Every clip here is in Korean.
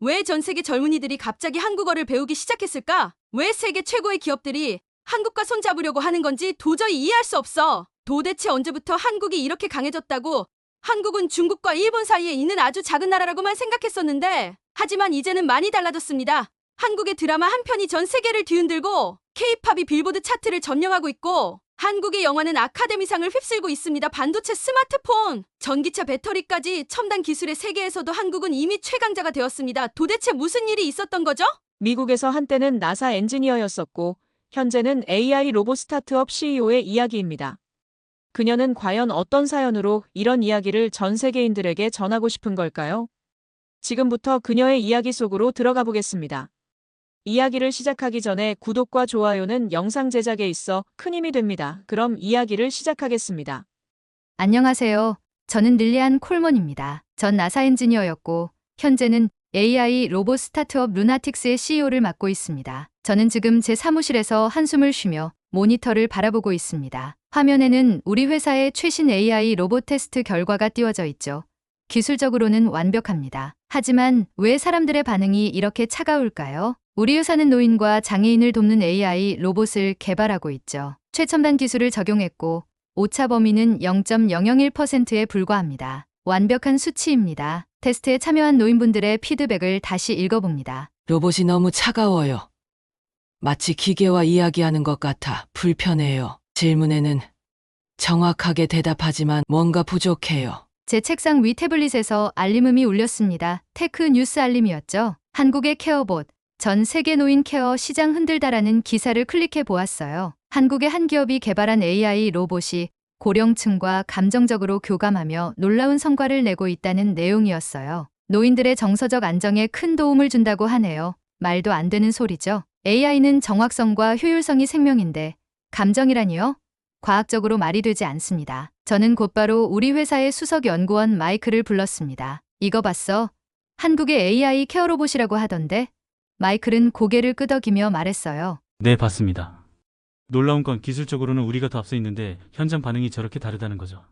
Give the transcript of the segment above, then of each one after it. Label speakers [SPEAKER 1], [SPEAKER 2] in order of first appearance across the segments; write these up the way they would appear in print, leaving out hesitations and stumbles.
[SPEAKER 1] 왜 전 세계 젊은이들이 갑자기 한국어를 배우기 시작했을까? 왜 세계 최고의 기업들이 한국과 손잡으려고 하는 건지 도저히 이해할 수 없어. 도대체 언제부터 한국이 이렇게 강해졌다고? 한국은 중국과 일본 사이에 있는 아주 작은 나라라고만 생각했었는데, 하지만 이제는 많이 달라졌습니다. 한국의 드라마 한 편이 전 세계를 뒤흔들고 K-팝이 빌보드 차트를 점령하고 있고, 한국의 영화는 아카데미상을 휩쓸고 있습니다. 반도체, 스마트폰, 전기차 배터리까지 첨단 기술의 세계에서도 한국은 이미 최강자가 되었습니다. 도대체 무슨 일이 있었던 거죠?
[SPEAKER 2] 미국에서 한때는 나사 엔지니어였었고 현재는 AI 로봇 스타트업 CEO의 이야기입니다. 그녀는 과연 어떤 사연으로 이런 이야기를 전 세계인들에게 전하고 싶은 걸까요? 지금부터 그녀의 이야기 속으로 들어가 보겠습니다. 이야기를 시작하기 전에 구독과 좋아요는 영상 제작에 있어 큰 힘이 됩니다. 그럼 이야기를 시작하겠습니다.
[SPEAKER 3] 안녕하세요. 저는 릴리안 콜먼입니다. 전 나사 엔지니어였고 현재는 AI 로봇 스타트업 루나틱스의 CEO를 맡고 있습니다. 저는 지금 제 사무실에서 한숨을 쉬며 모니터를 바라보고 있습니다. 화면에는 우리 회사의 최신 AI 로봇 테스트 결과가 띄워져 있죠. 기술적으로는 완벽합니다. 하지만 왜 사람들의 반응이 이렇게 차가울까요? 우리 회사는 노인과 장애인을 돕는 AI 로봇을 개발하고 있죠. 최첨단 기술을 적용했고 오차 범위는 0.001%에 불과합니다. 완벽한 수치입니다. 테스트에 참여한 노인분들의 피드백을 다시 읽어봅니다.
[SPEAKER 4] 로봇이 너무 차가워요. 마치 기계와 이야기하는 것 같아 불편해요. 질문에는 정확하게 대답하지만 뭔가 부족해요.
[SPEAKER 3] 제 책상 위 태블릿에서 알림음이 울렸습니다. 테크 뉴스 알림이었죠. 한국의 케어봇, 전 세계 노인 케어 시장 흔들다라는 기사를 클릭해 보았어요. 한국의 한 기업이 개발한 AI 로봇이 고령층과 감정적으로 교감하며 놀라운 성과를 내고 있다는 내용이었어요. 노인들의 정서적 안정에 큰 도움을 준다고 하네요. 말도 안 되는 소리죠. AI는 정확성과 효율성이 생명인데 감정이라니요? 과학적으로 말이 되지 않습니다. 저는 곧바로 우리 회사의 수석 연구원 마이크를 불렀습니다. 이거 봤어? 한국의 AI 케어 로봇이라고 하던데? 마이클은 고개를 끄덕이며 말했어요.
[SPEAKER 5] 네, 봤습니다. 놀라운 건 기술적으로는 우리가 더 앞서 있는데 현장 반응이 저렇게 다르다는 거죠.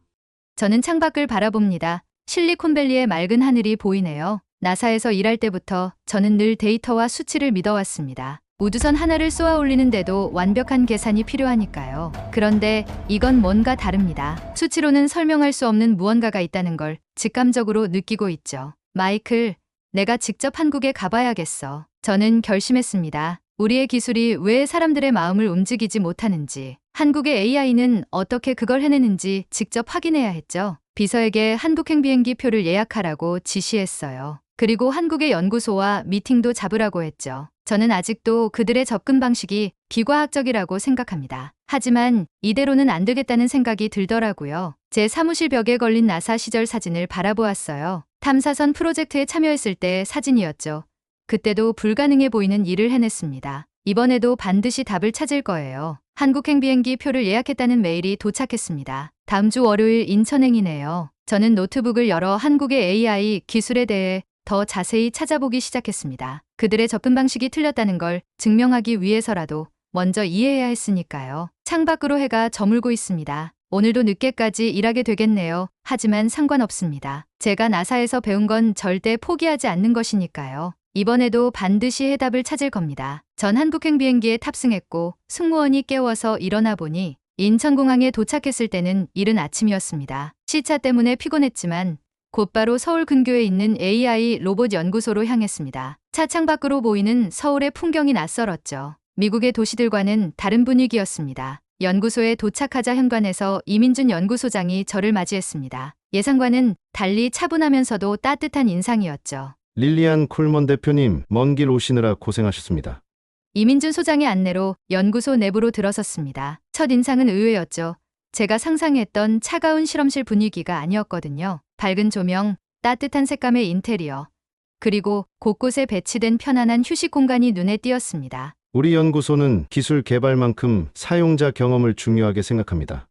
[SPEAKER 3] 저는 창밖을 바라봅니다. 실리콘밸리의 맑은 하늘이 보이네요. 나사에서 일할 때부터 저는 늘 데이터와 수치를 믿어왔습니다. 우주선 하나를 쏘아 올리는데도 완벽한 계산이 필요하니까요. 그런데 이건 뭔가 다릅니다. 수치로는 설명할 수 없는 무언가가 있다는 걸 직감적으로 느끼고 있죠. 마이클, 내가 직접 한국에 가봐야겠어. 저는 결심했습니다. 우리의 기술이 왜 사람들의 마음을 움직이지 못하는지, 한국의 AI는 어떻게 그걸 해내는지 직접 확인해야 했죠. 비서에게 한국행 비행기 표를 예약하라고 지시했어요. 그리고 한국의 연구소와 미팅도 잡으라고 했죠. 저는 아직도 그들의 접근 방식이 비과학적이라고 생각합니다. 하지만 이대로는 안 되겠다는 생각이 들더라고요. 제 사무실 벽에 걸린 나사 시절 사진을 바라보았어요. 탐사선 프로젝트에 참여했을 때 사진이었죠. 그때도 불가능해 보이는 일을 해냈습니다. 이번에도 반드시 답을 찾을 거예요. 한국행 비행기 표를 예약했다는 메일이 도착했습니다. 다음 주 월요일 인천행이네요. 저는 노트북을 열어 한국의 AI 기술에 대해 더 자세히 찾아보기 시작했습니다. 그들의 접근 방식이 틀렸다는 걸 증명하기 위해서라도 먼저 이해해야 했으니까요. 창밖으로 해가 저물고 있습니다. 오늘도 늦게까지 일하게 되겠네요. 하지만 상관없습니다. 제가 나사에서 배운 건 절대 포기하지 않는 것이니까요. 이번에도 반드시 해답을 찾을 겁니다. 전 한국행 비행기에 탑승했고 승무원이 깨워서 일어나 보니 인천공항에 도착했을 때는 이른 아침이었습니다. 시차 때문에 피곤했지만 곧바로 서울 근교에 있는 AI 로봇 연구소로 향했습니다. 차 창밖으로 보이는 서울의 풍경이 낯설었죠. 미국의 도시들과는 다른 분위기였습니다. 연구소에 도착하자 현관에서 이민준 연구소장이 저를 맞이했습니다. 예상과는 달리 차분하면서도 따뜻한 인상이었죠.
[SPEAKER 6] 릴리안 콜먼 대표님, 먼 길 오시느라 고생하셨습니다.
[SPEAKER 3] 이민준 소장의 안내로 연구소 내부로 들어섰습니다. 첫 인상은 의외였죠. 제가 상상했던 차가운 실험실 분위기가 아니었거든요. 밝은 조명, 따뜻한 색감의 인테리어, 그리고 곳곳에 배치된 편안한 휴식 공간이 눈에 띄었습니다.
[SPEAKER 6] 우리 연구소는 기술 개발만큼 사용자 경험을 중요하게 생각합니다.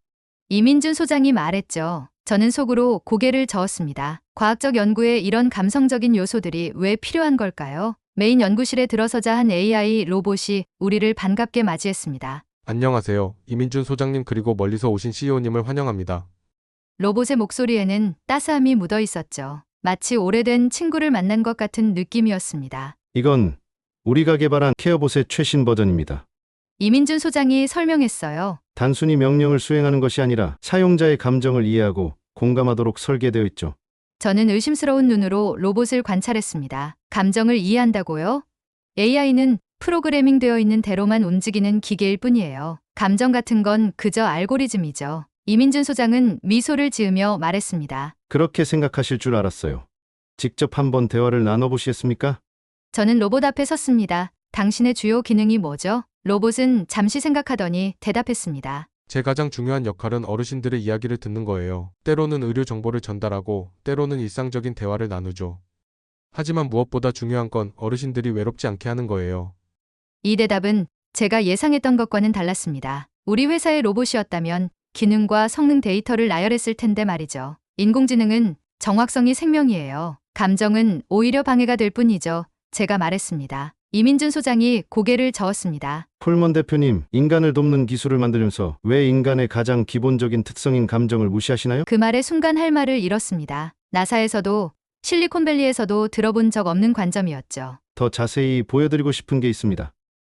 [SPEAKER 3] 이민준 소장이 말했죠. 저는 속으로 고개를 저었습니다. 과학적 연구에 이런 감성적인 요소들이 왜 필요한 걸까요? 메인 연구실에 들어서자 한 AI 로봇이 우리를 반갑게 맞이했습니다.
[SPEAKER 7] 안녕하세요. 이민준 소장님 그리고 멀리서 오신 CEO님을 환영합니다.
[SPEAKER 3] 로봇의 목소리에는 따스함이 묻어 있었죠. 마치 오래된 친구를 만난 것 같은 느낌이었습니다.
[SPEAKER 6] 이건 우리가 개발한 케어봇의 최신 버전입니다.
[SPEAKER 3] 이민준 소장이 설명했어요.
[SPEAKER 6] 단순히 명령을 수행하는 것이 아니라 사용자의 감정을 이해하고 공감하도록 설계되어 있죠.
[SPEAKER 3] 저는 의심스러운 눈으로 로봇을 관찰했습니다. 감정을 이해한다고요? AI는 프로그래밍 되어 있는 대로만 움직이는 기계일 뿐이에요. 감정 같은 건 그저 알고리즘이죠. 이민준 소장은 미소를 지으며 말했습니다.
[SPEAKER 6] 그렇게 생각하실 줄 알았어요. 직접 한번 대화를 나눠보시겠습니까?
[SPEAKER 3] 저는 로봇 앞에 섰습니다. 당신의 주요 기능이 뭐죠? 로봇은 잠시 생각하더니 대답했습니다.
[SPEAKER 7] 제 가장 중요한 역할은 어르신들의 이야기를 듣는 거예요. 때로는 의료 정보를 전달하고 때로는 일상적인 대화를 나누죠. 하지만 무엇보다 중요한 건 어르신들이 외롭지 않게 하는 거예요.
[SPEAKER 3] 이 대답은 제가 예상했던 것과는 달랐습니다. 우리 회사의 로봇이었다면 기능과 성능 데이터를 나열했을 텐데 말이죠. 인공지능은 정확성이 생명이에요. 감정은 오히려 방해가 될 뿐이죠. 제가 말했습니다. 이민준 소장이 고개를 저었습니다.
[SPEAKER 6] 콜먼 대표님, 인간을 돕는 기술을 만들면서 왜 인간의 가장 기본적인 특성인 감정을 무시하시나요?
[SPEAKER 3] 그 말에 순간 할 말을 잃었습니다. 나사에서도 실리콘밸리에서도 들어본 적 없는 관점이었죠.
[SPEAKER 6] 더 자세히 보여드리고 싶은 게 있습니다.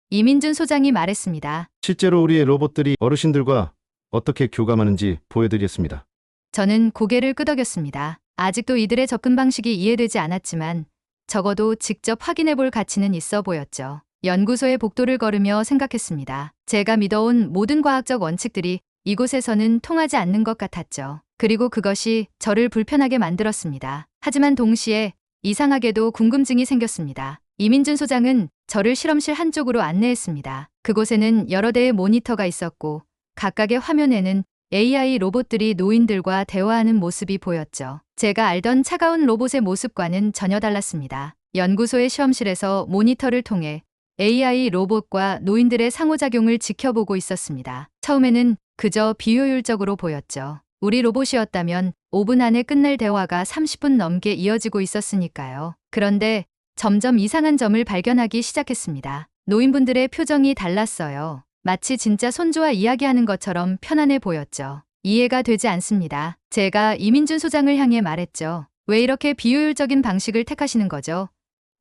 [SPEAKER 3] 이민준 소장이 말했습니다.
[SPEAKER 6] 실제로 우리의 로봇들이 어르신들과 어떻게 교감하는지 보여드리겠습니다.
[SPEAKER 3] 저는 고개를 끄덕였습니다. 아직도 이들의 접근 방식이 이해되지 않았지만 적어도 직접 확인해 볼 가치는 있어 보였죠. 연구소의 복도를 걸으며 생각했습니다. 제가 믿어온 모든 과학적 원칙들이 이곳에서는 통하지 않는 것 같았죠. 그리고 그것이 저를 불편하게 만들었습니다. 하지만 동시에 이상하게도 궁금증이 생겼습니다. 이민준 소장은 저를 실험실 한쪽으로 안내했습니다. 그곳에는 여러 대의 모니터가 있었고 각각의 화면에는 AI 로봇들이 노인들과 대화하는 모습이 보였죠. 제가 알던 차가운 로봇의 모습과는 전혀 달랐습니다. 연구소의 시험실에서 모니터를 통해 AI 로봇과 노인들의 상호작용을 지켜보고 있었습니다. 처음에는 그저 비효율적으로 보였죠. 우리 로봇이었다면 5분 안에 끝날 대화가 30분 넘게 이어지고 있었으니까요. 그런데 점점 이상한 점을 발견하기 시작했습니다. 노인분들의 표정이 달랐어요. 마치 진짜 손주와 이야기하는 것처럼 편안해 보였죠. 이해가 되지 않습니다. 제가 이민준 소장을 향해 말했죠. 왜 이렇게 비효율적인 방식을 택하시는 거죠?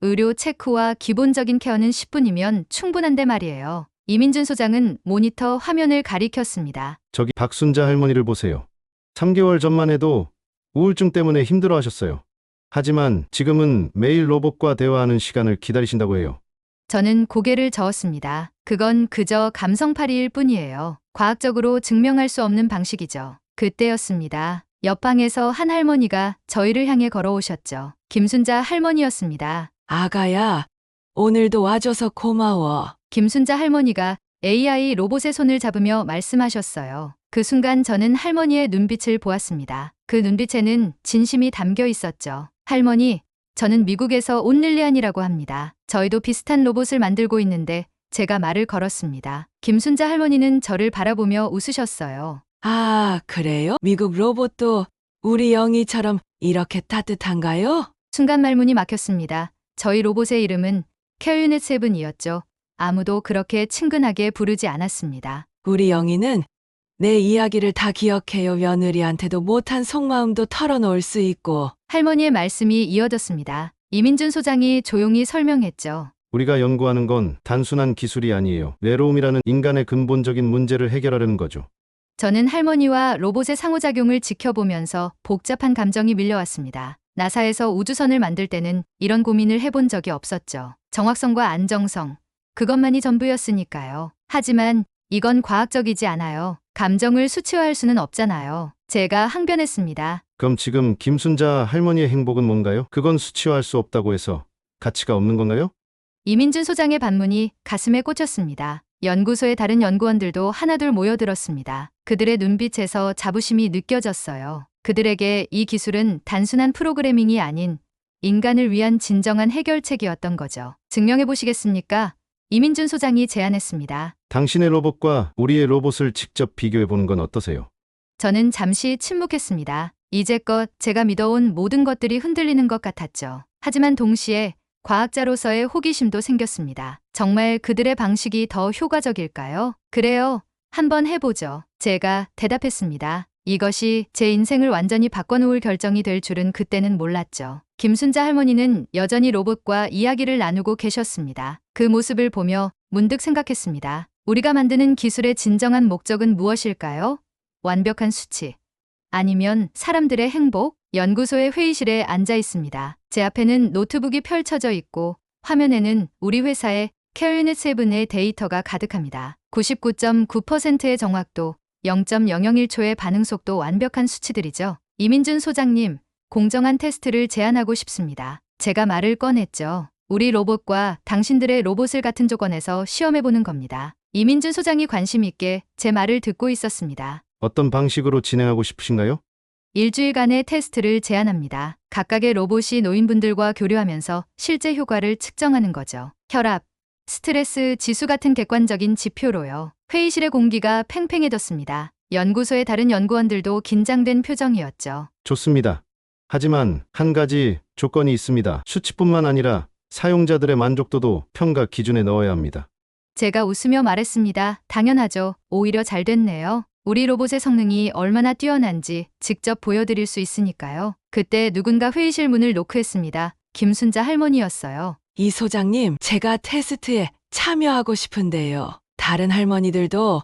[SPEAKER 3] 의료 체크와 기본적인 케어는 10분이면 충분한데 말이에요. 이민준 소장은 모니터 화면을 가리켰습니다.
[SPEAKER 6] 저기 박순자 할머니를 보세요. 3개월 전만 해도 우울증 때문에 힘들어 하셨어요. 하지만 지금은 매일 로봇과 대화하는 시간을 기다리신다고 해요.
[SPEAKER 3] 저는 고개를 저었습니다. 그건 그저 감성팔이일 뿐이에요. 과학적으로 증명할 수 없는 방식이죠. 그때였습니다. 옆방에서 한 할머니가 저희를 향해 걸어오셨죠. 김순자 할머니였습니다.
[SPEAKER 4] 아가야, 오늘도 와줘서 고마워.
[SPEAKER 3] 김순자 할머니가 AI 로봇의 손을 잡으며 말씀하셨어요. 그 순간 저는 할머니의 눈빛을 보았습니다. 그 눈빛에는 진심이 담겨 있었죠. 할머니, 저는 미국에서 온 릴리안이라고 합니다. 저희도 비슷한 로봇을 만들고 있는데 제가 말을 걸었습니다. 김순자 할머니는 저를 바라보며 웃으셨어요.
[SPEAKER 4] 아, 그래요? 미국 로봇도 우리 영희처럼 이렇게 따뜻한가요?
[SPEAKER 3] 순간 말문이 막혔습니다. 저희 로봇의 이름은 케어유닛 7이었죠. 아무도 그렇게 친근하게 부르지 않았습니다.
[SPEAKER 4] 우리 영희는 내 이야기를 다 기억해요. 며느리한테도 못한 속마음도 털어놓을 수 있고.
[SPEAKER 3] 할머니의 말씀이 이어졌습니다. 이민준 소장이 조용히 설명했죠.
[SPEAKER 6] 우리가 연구하는 건 단순한 기술이 아니에요. 외로움이라는 인간의 근본적인 문제를 해결하려는 거죠.
[SPEAKER 3] 저는 할머니와 로봇의 상호작용을 지켜보면서 복잡한 감정이 밀려왔습니다. 나사에서 우주선을 만들 때는 이런 고민을 해본 적이 없었죠. 정확성과 안정성, 그것만이 전부였으니까요. 하지만 이건 과학적이지 않아요. 감정을 수치화할 수는 없잖아요. 제가 항변했습니다.
[SPEAKER 6] 그럼 지금 김순자 할머니의 행복은 뭔가요? 그건 수치화할 수 없다고 해서 가치가 없는 건가요?
[SPEAKER 3] 이민준 소장의 반문이 가슴에 꽂혔습니다. 연구소의 다른 연구원들도 하나둘 모여들었습니다. 그들의 눈빛에서 자부심이 느껴졌어요. 그들에게 이 기술은 단순한 프로그래밍이 아닌 인간을 위한 진정한 해결책이었던 거죠. 증명해 보시겠습니까? 이민준 소장이 제안했습니다.
[SPEAKER 6] 당신의 로봇과 우리의 로봇을 직접 비교해 보는 건 어떠세요?
[SPEAKER 3] 저는 잠시 침묵했습니다. 이제껏 제가 믿어온 모든 것들이 흔들리는 것 같았죠. 하지만 동시에 과학자로서의 호기심도 생겼습니다. 정말 그들의 방식이 더 효과적일까요? 그래요. 한번 해보죠. 제가 대답했습니다. 이것이 제 인생을 완전히 바꿔놓을 결정이 될 줄은 그때는 몰랐죠. 김순자 할머니는 여전히 로봇과 이야기를 나누고 계셨습니다. 그 모습을 보며 문득 생각했습니다. 우리가 만드는 기술의 진정한 목적은 무엇일까요? 완벽한 수치. 아니면 사람들의 행복? 연구소의 회의실에 앉아 있습니다. 제 앞에는 노트북이 펼쳐져 있고 화면에는 우리 회사의 캐리넷 세븐의 데이터가 가득합니다. 99.9%의 정확도, 0.001초의 반응 속도 완벽한 수치들이죠. 이민준 소장님, 공정한 테스트를 제안하고 싶습니다. 제가 말을 꺼냈죠. 우리 로봇과 당신들의 로봇을 같은 조건에서 시험해보는 겁니다. 이민준 소장이 관심 있게 제 말을 듣고 있었습니다.
[SPEAKER 6] 어떤 방식으로 진행하고 싶으신가요?
[SPEAKER 3] 일주일간의 테스트를 제안합니다. 각각의 로봇이 노인분들과 교류하면서 실제 효과를 측정하는 거죠. 혈압, 스트레스 지수 같은 객관적인 지표로요. 회의실의 공기가 팽팽해졌습니다. 연구소의 다른 연구원들도 긴장된 표정이었죠.
[SPEAKER 6] 좋습니다. 하지만 한 가지 조건이 있습니다. 수치뿐만 아니라 사용자들의 만족도도 평가 기준에 넣어야 합니다.
[SPEAKER 3] 제가 웃으며 말했습니다. 당연하죠. 오히려 잘 됐네요. 우리 로봇의 성능이 얼마나 뛰어난지 직접 보여드릴 수 있으니까요. 그때 누군가 회의실 문을 노크했습니다. 김순자 할머니였어요.
[SPEAKER 4] 이 소장님, 제가 테스트에 참여하고 싶은데요. 다른 할머니들도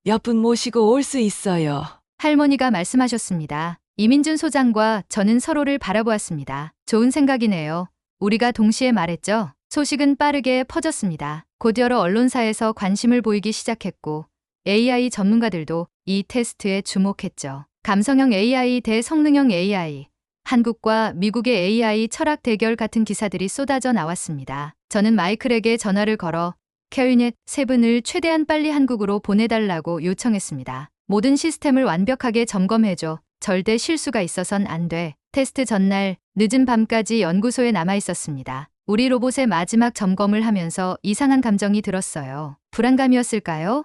[SPEAKER 4] 몇 분 모시고 올 수 있어요.
[SPEAKER 3] 할머니가 말씀하셨습니다. 이민준 소장과 저는 서로를 바라보았습니다. 좋은 생각이네요. 우리가 동시에 말했죠. 소식은 빠르게 퍼졌습니다. 곧 여러 언론사에서 관심을 보이기 시작했고 AI 전문가들도 이 테스트에 주목했죠. 감성형 AI 대 성능형 AI, 한국과 미국의 AI 철학 대결 같은 기사들이 쏟아져 나왔습니다. 저는 마이클에게 전화를 걸어 캐리넷 세븐을 최대한 빨리 한국으로 보내달라고 요청했습니다. 모든 시스템을 완벽하게 점검해줘. 절대 실수가 있어선 안 돼. 테스트 전날 늦은 밤까지 연구소에 남아 있었습니다. 우리 로봇의 마지막 점검을 하면서 이상한 감정이 들었어요. 불안감이었을까요?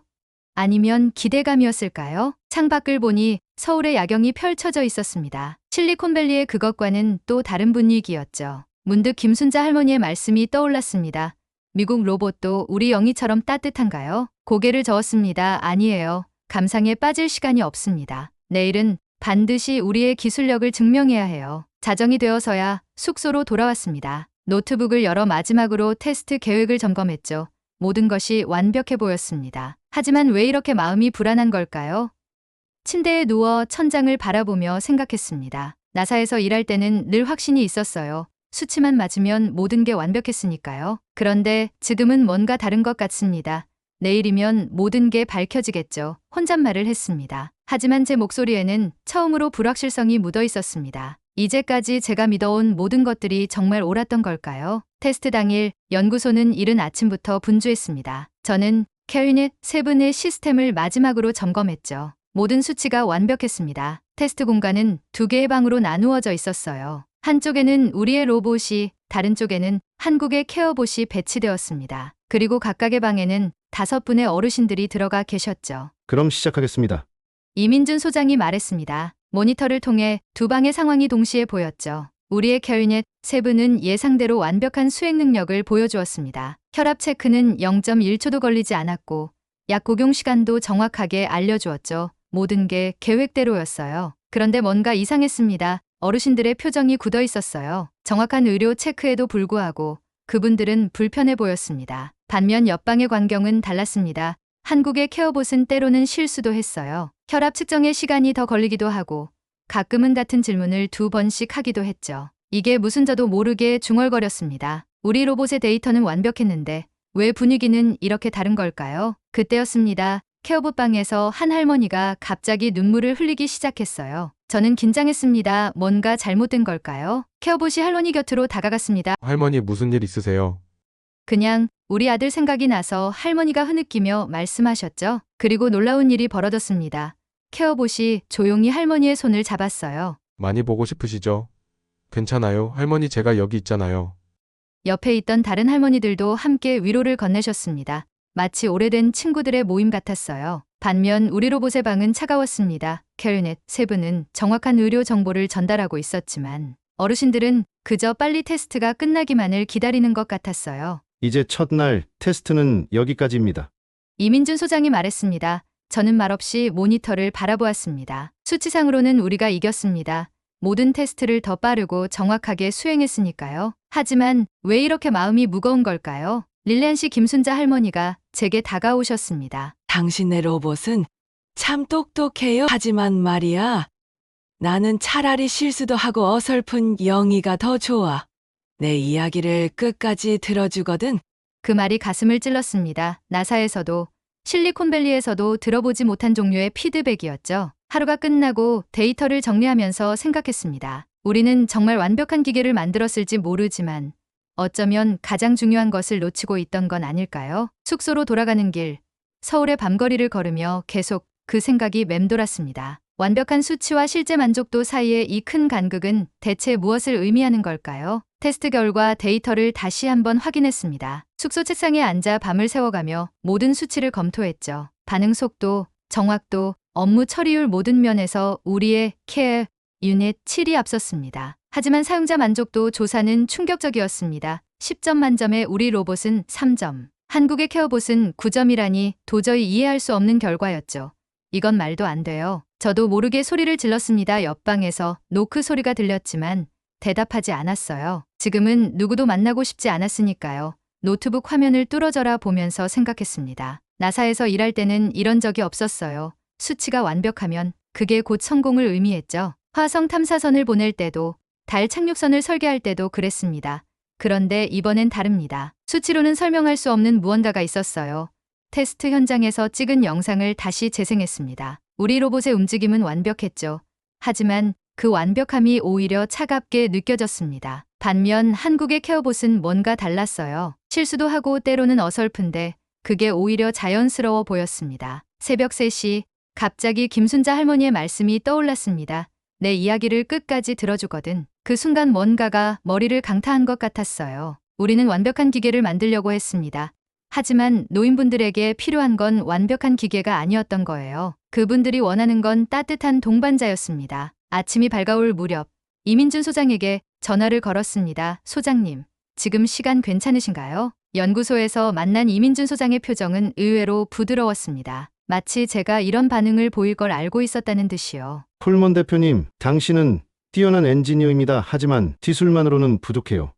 [SPEAKER 3] 아니면 기대감이었을까요? 창밖을 보니 서울의 야경이 펼쳐져 있었습니다. 실리콘밸리의 그것과는 또 다른 분위기였죠. 문득 김순자 할머니의 말씀이 떠올랐습니다. 미국 로봇도 우리 영희처럼 따뜻한가요? 고개를 저었습니다. 아니에요. 감상에 빠질 시간이 없습니다. 내일은 반드시 우리의 기술력을 증명해야 해요. 자정이 되어서야 숙소로 돌아왔습니다. 노트북을 열어 마지막으로 테스트 계획을 점검했죠. 모든 것이 완벽해 보였습니다. 하지만 왜 이렇게 마음이 불안한 걸까요? 침대에 누워 천장을 바라보며 생각했습니다. 나사에서 일할 때는 늘 확신이 있었어요. 수치만 맞으면 모든 게 완벽했으니까요. 그런데 지금은 뭔가 다른 것 같습니다. 내일이면 모든 게 밝혀지겠죠. 혼잣말을 했습니다. 하지만 제 목소리에는 처음으로 불확실성이 묻어 있었습니다. 이제까지 제가 믿어온 모든 것들이 정말 옳았던 걸까요? 테스트 당일 연구소는 이른 아침부터 분주했습니다. 저는 캐리넷 세븐의 시스템을 마지막으로 점검했죠. 모든 수치가 완벽했습니다. 테스트 공간은 2개의 방으로 나누어져 있었어요. 한쪽에는 우리의 로봇이, 다른 쪽에는 한국의 케어봇이 배치되었습니다. 그리고 각각의 방에는 5분의 어르신들이 들어가 계셨죠.
[SPEAKER 6] 그럼 시작하겠습니다.
[SPEAKER 3] 이민준 소장이 말했습니다. 모니터를 통해 두 방의 상황이 동시에 보였죠. 우리의 캐리넷 세븐은 예상대로 완벽한 수행 능력을 보여주었습니다. 혈압 체크는 0.1초도 걸리지 않았고 약 복용 시간도 정확하게 알려주었죠. 모든 게 계획대로였어요. 그런데 뭔가 이상했습니다. 어르신들의 표정이 굳어 있었어요. 정확한 의료 체크에도 불구하고 그분들은 불편해 보였습니다. 반면 옆방의 광경은 달랐습니다. 한국의 케어봇은 때로는 실수도 했어요. 혈압 측정에 시간이 더 걸리기도 하고 가끔은 같은 질문을 2번씩 하기도 했죠. 이게 무슨 저도 모르게 중얼거렸습니다. 우리 로봇의 데이터는 완벽했는데 왜 분위기는 이렇게 다른 걸까요? 그때였습니다. 케어봇 방에서 한 할머니가 갑자기 눈물을 흘리기 시작했어요. 저는 긴장했습니다. 뭔가 잘못된 걸까요? 케어봇이 할머니 곁으로 다가갔습니다.
[SPEAKER 7] 할머니 무슨 일 있으세요?
[SPEAKER 3] 그냥 우리 아들 생각이 나서 할머니가 흐느끼며 말씀하셨죠. 그리고 놀라운 일이 벌어졌습니다. 케어봇이 조용히 할머니의 손을 잡았어요.
[SPEAKER 7] 많이 보고 싶으시죠? 괜찮아요. 할머니 제가 여기 있잖아요.
[SPEAKER 3] 옆에 있던 다른 할머니들도 함께 위로를 건네셨습니다. 마치 오래된 친구들의 모임 같았어요. 반면 우리 로봇의 방은 차가웠습니다. 캐리넷 세븐은 정확한 의료 정보를 전달하고 있었지만 어르신들은 그저 빨리 테스트가 끝나기만을 기다리는 것 같았어요.
[SPEAKER 6] 이제 첫날 테스트는 여기까지입니다.
[SPEAKER 3] 이민준 소장이 말했습니다. 저는 말없이 모니터를 바라보았습니다. 수치상으로는 우리가 이겼습니다. 모든 테스트를 더 빠르고 정확하게 수행했으니까요. 하지만 왜 이렇게 마음이 무거운 걸까요? 릴리안 씨 김순자 할머니가 제게 다가오셨습니다.
[SPEAKER 4] 당신의 로봇은 참 똑똑해요. 하지만 말이야, 나는 차라리 실수도 하고 어설픈 영희가 더 좋아. 내 이야기를 끝까지 들어주거든.
[SPEAKER 3] 그 말이 가슴을 찔렀습니다. 나사에서도 실리콘밸리에서도 들어보지 못한 종류의 피드백이었죠. 하루가 끝나고 데이터를 정리하면서 생각했습니다. 우리는 정말 완벽한 기계를 만들었을지 모르지만 어쩌면 가장 중요한 것을 놓치고 있던 건 아닐까요? 숙소로 돌아가는 길, 서울의 밤거리를 걸으며 계속 그 생각이 맴돌았습니다. 완벽한 수치와 실제 만족도 사이의 이 큰 간극은 대체 무엇을 의미하는 걸까요? 테스트 결과 데이터를 다시 한번 확인했습니다. 숙소 책상에 앉아 밤을 새워가며 모든 수치를 검토했죠. 반응 속도, 정확도, 업무 처리율 모든 면에서 우리의 케어 유닛 7이 앞섰습니다. 하지만 사용자 만족도 조사는 충격적이었습니다. 10점 만점에 우리 로봇은 3점. 한국의 케어봇은 9점이라니 도저히 이해할 수 없는 결과였죠. 이건 말도 안 돼요. 저도 모르게 소리를 질렀습니다. 옆방에서 노크 소리가 들렸지만 대답하지 않았어요. 지금은 누구도 만나고 싶지 않았으니까요. 노트북 화면을 뚫어져라 보면서 생각했습니다. 나사에서 일할 때는 이런 적이 없었어요. 수치가 완벽하면 그게 곧 성공을 의미했죠. 화성 탐사선을 보낼 때도 달 착륙선을 설계할 때도 그랬습니다. 그런데 이번엔 다릅니다. 수치로는 설명할 수 없는 무언가가 있었어요. 테스트 현장에서 찍은 영상을 다시 재생했습니다. 우리 로봇의 움직임은 완벽했죠. 하지만 그 완벽함이 오히려 차갑게 느껴졌습니다. 반면 한국의 케어봇은 뭔가 달랐어요. 실수도 하고 때로는 어설픈데 그게 오히려 자연스러워 보였습니다. 새벽 3시 갑자기 김순자 할머니의 말씀이 떠올랐습니다. 내 이야기를 끝까지 들어주거든. 그 순간 뭔가가 머리를 강타한 것 같았어요. 우리는 완벽한 기계를 만들려고 했습니다. 하지만 노인분들에게 필요한 건 완벽한 기계가 아니었던 거예요. 그분들이 원하는 건 따뜻한 동반자였습니다. 아침이 밝아올 무렵 이민준 소장에게 전화를 걸었습니다. 소장님, 지금 시간 괜찮으신가요? 연구소에서 만난 이민준 소장의 표정은 의외로 부드러웠습니다. 마치 제가 이런 반응을 보일 걸 알고 있었다는 듯이요.
[SPEAKER 6] 콜먼 대표님, 당신은 뛰어난 엔지니어입니다. 하지만 기술만으로는 부족해요.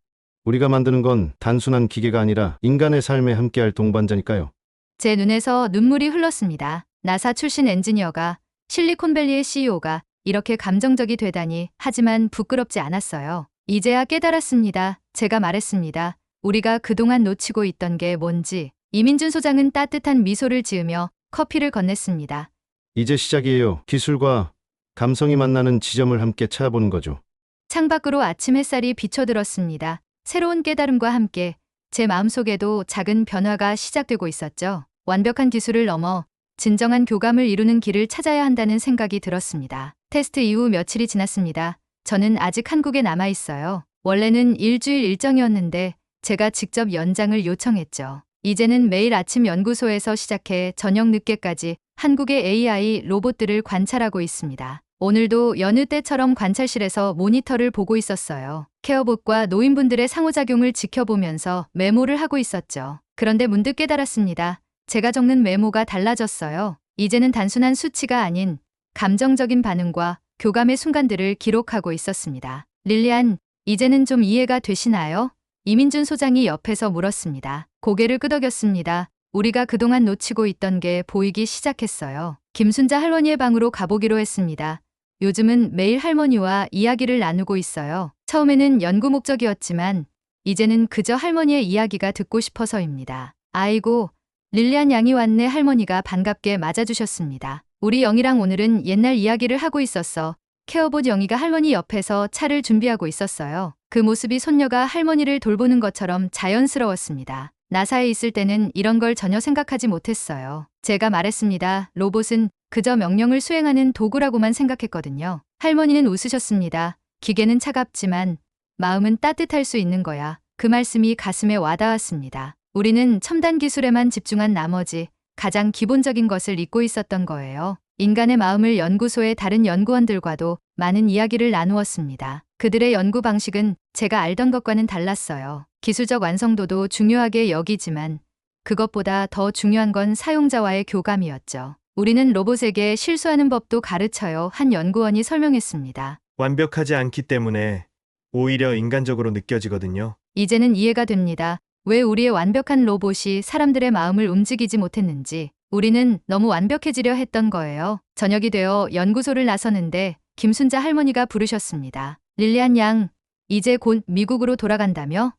[SPEAKER 6] 우리가 만드는 건 단순한 기계가 아니라 인간의 삶에 함께할 동반자니까요.
[SPEAKER 3] 제 눈에서 눈물이 흘렀습니다. 나사 출신 엔지니어가 실리콘밸리의 CEO가 이렇게 감정적이 되다니. 하지만 부끄럽지 않았어요. 이제야 깨달았습니다. 제가 말했습니다. 우리가 그동안 놓치고 있던 게 뭔지. 이민준 소장은 따뜻한 미소를 지으며 커피를 건넸습니다.
[SPEAKER 6] 이제 시작이에요. 기술과 감성이 만나는 지점을 함께 찾아보는 거죠.
[SPEAKER 3] 창밖으로 아침 햇살이 비춰들었습니다. 새로운 깨달음과 함께 제 마음속에도 작은 변화가 시작되고 있었죠. 완벽한 기술을 넘어 진정한 교감을 이루는 길을 찾아야 한다는 생각이 들었습니다. 테스트 이후 며칠이 지났습니다. 저는 아직 한국에 남아 있어요. 원래는 일주일 일정이었는데 제가 직접 연장을 요청했죠. 이제는 매일 아침 연구소에서 시작해 저녁 늦게까지 한국의 AI 로봇들을 관찰하고 있습니다. 오늘도 여느 때처럼 관찰실에서 모니터를 보고 있었어요. 케어봇과 노인분들의 상호작용을 지켜보면서 메모를 하고 있었죠. 그런데 문득 깨달았습니다. 제가 적는 메모가 달라졌어요. 이제는 단순한 수치가 아닌 감정적인 반응과 교감의 순간들을 기록하고 있었습니다. 릴리안, 이제는 좀 이해가 되시나요? 이민준 소장이 옆에서 물었습니다. 고개를 끄덕였습니다. 우리가 그동안 놓치고 있던 게 보이기 시작했어요. 김순자 할머니의 방으로 가보기로 했습니다. 요즘은 매일 할머니와 이야기를 나누고 있어요. 처음에는 연구 목적이었지만 이제는 그저 할머니의 이야기가 듣고 싶어서입니다. 아이고, 릴리안 양이 왔네. 할머니가 반갑게 맞아주셨습니다. 우리 영희랑 오늘은 옛날 이야기를 하고 있었어. 케어봇 영희가 할머니 옆에서 차를 준비하고 있었어요. 그 모습이 손녀가 할머니를 돌보는 것처럼 자연스러웠습니다. 나사에 있을 때는 이런 걸 전혀 생각하지 못했어요. 제가 말했습니다. 로봇은 그저 명령을 수행하는 도구라고만 생각했거든요. 할머니는 웃으셨습니다. 기계는 차갑지만 마음은 따뜻할 수 있는 거야. 그 말씀이 가슴에 와닿았습니다. 우리는 첨단 기술에만 집중한 나머지 가장 기본적인 것을 잊고 있었던 거예요. 인간의 마음을 연구소의 다른 연구원들과도 많은 이야기를 나누었습니다. 그들의 연구 방식은 제가 알던 것과는 달랐어요. 기술적 완성도도 중요하게 여기지만 그것보다 더 중요한 건 사용자와의 교감이었죠. 우리는 로봇에게 실수하는 법도 가르쳐요. 한 연구원이 설명했습니다.
[SPEAKER 8] 완벽하지 않기 때문에 오히려 인간적으로 느껴지거든요.
[SPEAKER 3] 이제는 이해가 됩니다. 왜 우리의 완벽한 로봇이 사람들의 마음을 움직이지 못했는지. 우리는 너무 완벽해지려 했던 거예요. 저녁이 되어 연구소를 나서는데 김순자 할머니가 부르셨습니다. 릴리안 양, 이제 곧 미국으로 돌아간다며?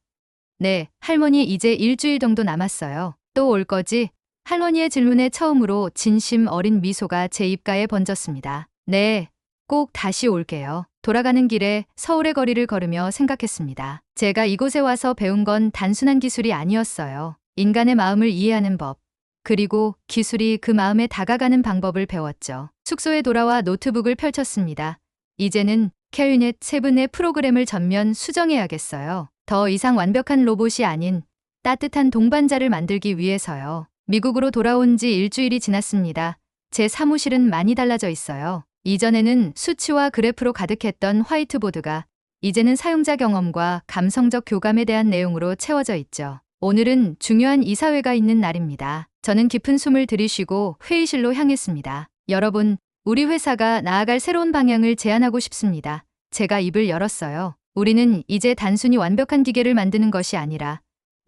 [SPEAKER 3] 네, 할머니 이제 일주일 정도 남았어요. 또 올 거지? 할머니의 질문에 처음으로 진심 어린 미소가 제 입가에 번졌습니다. 네, 꼭 다시 올게요. 돌아가는 길에 서울의 거리를 걸으며 생각했습니다. 제가 이곳에 와서 배운 건 단순한 기술이 아니었어요. 인간의 마음을 이해하는 법, 그리고 기술이 그 마음에 다가가는 방법을 배웠죠. 숙소에 돌아와 노트북을 펼쳤습니다. 이제는 캐리넷 7의 프로그램을 전면 수정해야겠어요. 더 이상 완벽한 로봇이 아닌 따뜻한 동반자를 만들기 위해서요. 미국으로 돌아온 지 일주일이 지났습니다. 제 사무실은 많이 달라져 있어요. 이전에는 수치와 그래프로 가득했던 화이트보드가 이제는 사용자 경험과 감성적 교감에 대한 내용으로 채워져 있죠. 오늘은 중요한 이사회가 있는 날입니다. 저는 깊은 숨을 들이쉬고 회의실로 향했습니다. 여러분, 우리 회사가 나아갈 새로운 방향을 제안하고 싶습니다. 제가 입을 열었어요. 우리는 이제 단순히 완벽한 기계를 만드는 것이 아니라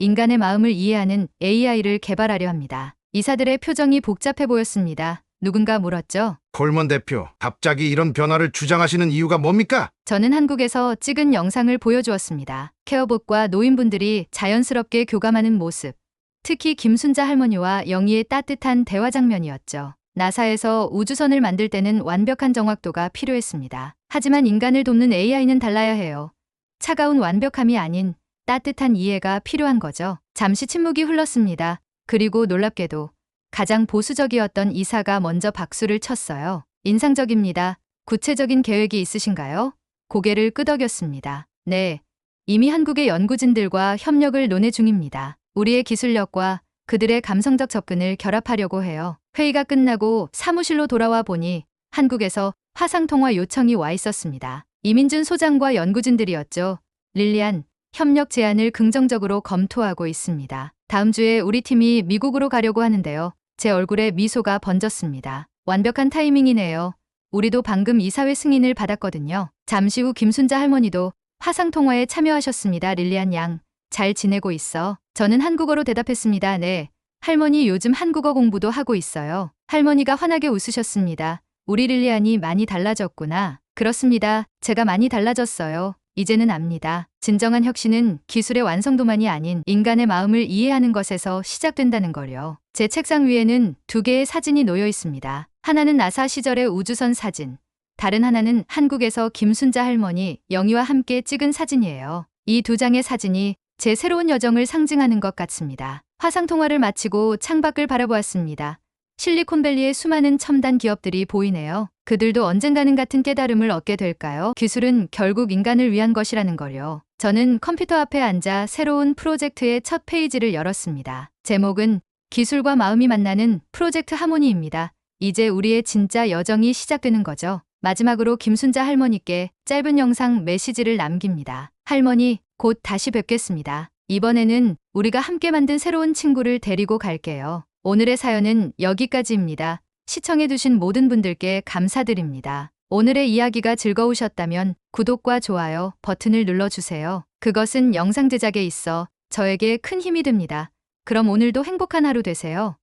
[SPEAKER 3] 인간의 마음을 이해하는 AI를 개발하려 합니다. 이사들의 표정이 복잡해 보였습니다. 누군가 물었죠.
[SPEAKER 9] 콜먼 대표, 갑자기 이런 변화를 주장하시는 이유가 뭡니까?
[SPEAKER 3] 저는 한국에서 찍은 영상을 보여주었습니다. 케어봇과 노인분들이 자연스럽게 교감하는 모습. 특히 김순자 할머니와 영희의 따뜻한 대화 장면이었죠. 나사에서 우주선을 만들 때는 완벽한 정확도가 필요했습니다. 하지만 인간을 돕는 AI는 달라야 해요. 차가운 완벽함이 아닌 따뜻한 이해가 필요한 거죠. 잠시 침묵이 흘렀습니다. 그리고 놀랍게도 가장 보수적이었던 이사가 먼저 박수를 쳤어요. 인상적입니다. 구체적인 계획이 있으신가요? 고개를 끄덕였습니다. 네. 이미 한국의 연구진들과 협력을 논의 중입니다. 우리의 기술력과 그들의 감성적 접근을 결합하려고 해요. 회의가 끝나고 사무실로 돌아와 보니 한국에서 화상통화 요청이 와 있었습니다. 이민준 소장과 연구진들이었죠. 릴리안, 협력 제안을 긍정적으로 검토하고 있습니다. 다음 주에 우리 팀이 미국으로 가려고 하는데요. 제 얼굴에 미소가 번졌습니다. 완벽한 타이밍이네요. 우리도 방금 이사회 승인을 받았거든요. 잠시 후 김순자 할머니도 화상통화에 참여하셨습니다. 릴리안 양, 잘 지내고 있어? 저는 한국어로 대답했습니다. 네. 할머니 요즘 한국어 공부도 하고 있어요. 할머니가 환하게 웃으셨습니다. 우리 릴리안이 많이 달라졌구나. 그렇습니다. 제가 많이 달라졌어요. 이제는 압니다. 진정한 혁신은 기술의 완성도만이 아닌 인간의 마음을 이해하는 것에서 시작된다는 걸요. 제 책상 위에는 2개의 사진이 놓여 있습니다. 하나는 나사 시절의 우주선 사진, 다른 하나는 한국에서 김순자 할머니, 영희와 함께 찍은 사진이에요. 이 2장의 사진이 제 새로운 여정을 상징하는 것 같습니다. 화상통화를 마치고 창밖을 바라보았습니다. 실리콘밸리의 수많은 첨단 기업들이 보이네요. 그들도 언젠가는 같은 깨달음을 얻게 될까요? 기술은 결국 인간을 위한 것이라는 걸요. 저는 컴퓨터 앞에 앉아 새로운 프로젝트의 첫 페이지를 열었습니다. 제목은 기술과 마음이 만나는 프로젝트 하모니입니다. 이제 우리의 진짜 여정이 시작되는 거죠. 마지막으로 김순자 할머니께 짧은 영상 메시지를 남깁니다. 할머니, 곧 다시 뵙겠습니다. 이번에는 우리가 함께 만든 새로운 친구를 데리고 갈게요. 오늘의 사연은 여기까지입니다. 시청해주신 모든 분들께 감사드립니다. 오늘의 이야기가 즐거우셨다면 구독과 좋아요 버튼을 눌러주세요. 그것은 영상 제작에 있어 저에게 큰 힘이 됩니다. 그럼 오늘도 행복한 하루 되세요.